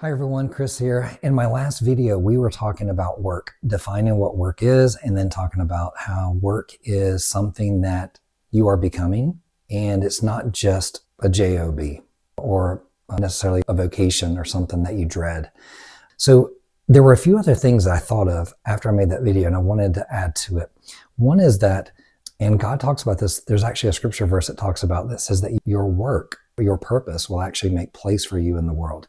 Hi everyone, Chris here. In my last video, we were talking about work, defining what work is, and then talking about how work is something that you are becoming, and it's not just a job or necessarily a vocation or something that you dread. So there were a few other things that I thought of after I made that video, and I wanted to add to it. One is that, and God talks about this, there's actually a scripture verse that talks about that says that your work, your purpose will actually make place for you in the world.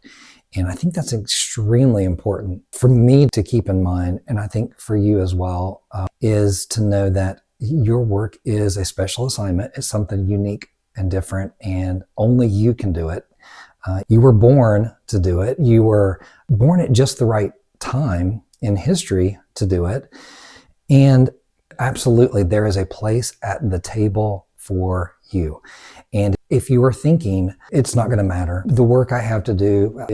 And I think that's extremely important for me to keep in mind, and I think for you as well, is to know that your work is a special assignment. It's something unique and different, and only you can do it. You were born to do it. You were born at just the right time in history to do it. And absolutely, there is a place at the table for you. And if you are thinking it's not going to matter, the work I have to do,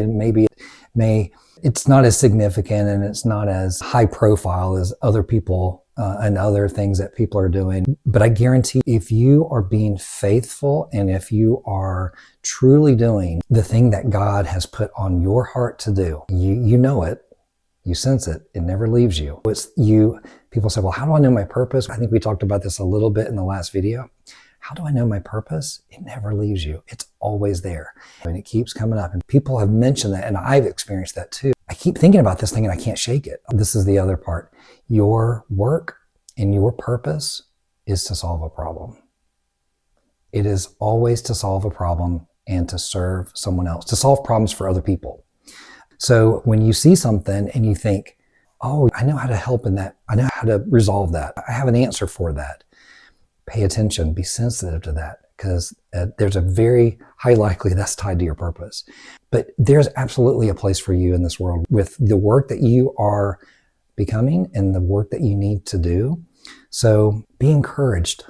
it's not as significant and it's not as high profile as other people and other things that people are doing. But I guarantee if you are being faithful and if you are truly doing the thing that God has put on your heart to do, you know it, you sense it, it never leaves you. People say, well, how do I know my purpose? I think we talked about this a little bit in the last video. How do I know my purpose? It never leaves you. It's always there. And it keeps coming up. And people have mentioned that, and I've experienced that too. I keep thinking about this thing and I can't shake it. This is the other part. Your work and your purpose is to solve a problem. It is always to solve a problem and to serve someone else, to solve problems for other people. So when you see something and you think, oh, I know how to help in that. I know how to resolve that. I have an answer for that. Pay attention, be sensitive to that, because there's a very high likelihood that's tied to your purpose. But there's absolutely a place for you in this world with the work that you are becoming and the work that you need to do. So be encouraged.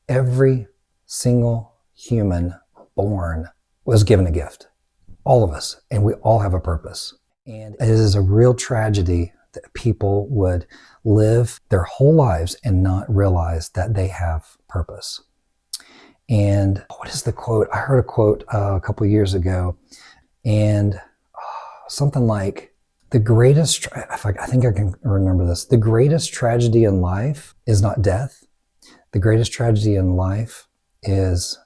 Every single human born was given a gift. All of us, and we all have a purpose. And it is a real tragedy that people would live their whole lives and not realize that they have purpose. And what is the quote? I heard a quote a couple of years ago, and something like, I think I can remember this. The greatest tragedy in life is not death. The greatest tragedy in life is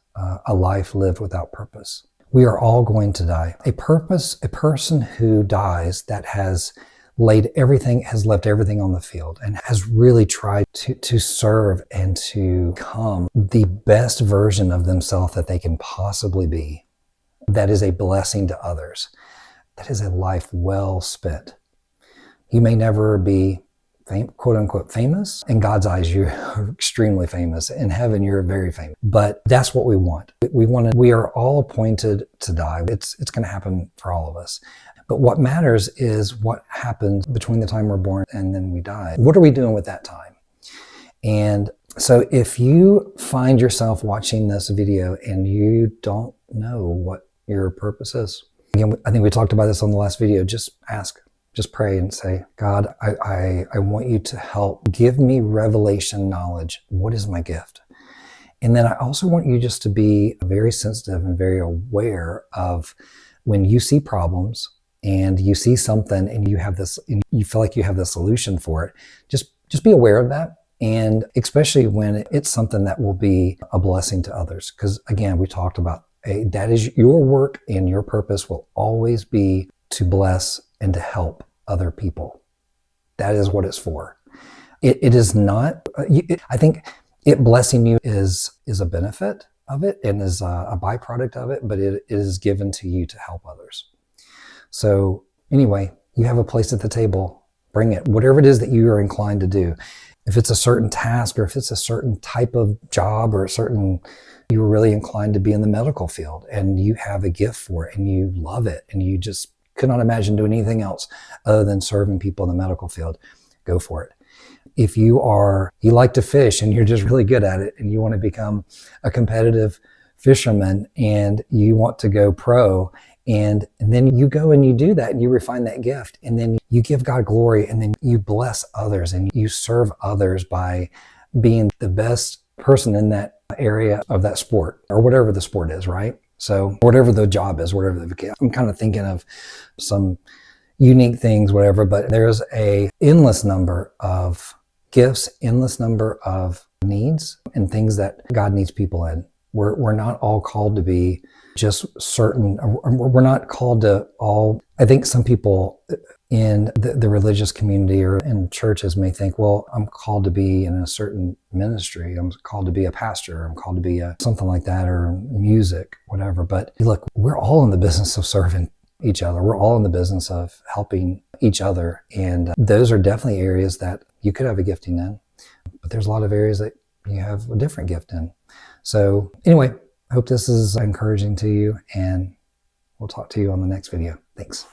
a life lived without purpose. We are all going to die. A person who dies that has left everything on the field and has really tried to serve and to become the best version of themselves that they can possibly be. That is a blessing to others. That is a life well spent. You may never be quote unquote famous. In God's eyes, you're extremely famous. In heaven, you're very famous. But that's what we want. We are all appointed to die. It's going to happen for all of us. But what matters is what happens between the time we're born and then we die. What are we doing with that time? And so if you find yourself watching this video and you don't know what your purpose is, again, I think we talked about this on the last video, just ask, just pray and say, God, I want you to help. Give me revelation knowledge. What is my gift? And then I also want you just to be very sensitive and very aware of when you see problems and you see something and you feel like you have the solution for it, just be aware of that. And especially when it's something that will be a blessing to others. Because again, we talked about that is your work, and your purpose will always be to bless and to help other people. That is what it's for. It is not, I think blessing you is a benefit of it and is a byproduct of it, but it is given to you to help others. So anyway, you have a place at the table, bring it, whatever it is that you are inclined to do. If it's a certain task or if it's a certain type of job or you're really inclined to be in the medical field and you have a gift for it and you love it and you just could not imagine doing anything else other than serving people in the medical field, go for it. If you like to fish and you're just really good at it and you want to become a competitive fisherman and you want to go pro, and then you go and you do that and you refine that gift and then you give God glory and then you bless others and you serve others by being the best person in that area of that sport or whatever the sport is, right? So whatever the job is, whatever the, I'm kind of thinking of some unique things, whatever, but there's a endless number of gifts, endless number of needs and things that God needs people in. We're not all called to be just certain, we're not called to all, I think some people in the religious community or in churches may think, well, I'm called to be in a certain ministry. I'm called to be a pastor. I'm called to be something like that, or music, whatever. But look, we're all in the business of serving each other. We're all in the business of helping each other. And those are definitely areas that you could have a gifting in, but there's a lot of areas that you have a different gift in. So anyway, I hope this is encouraging to you, and we'll talk to you on the next video. Thanks.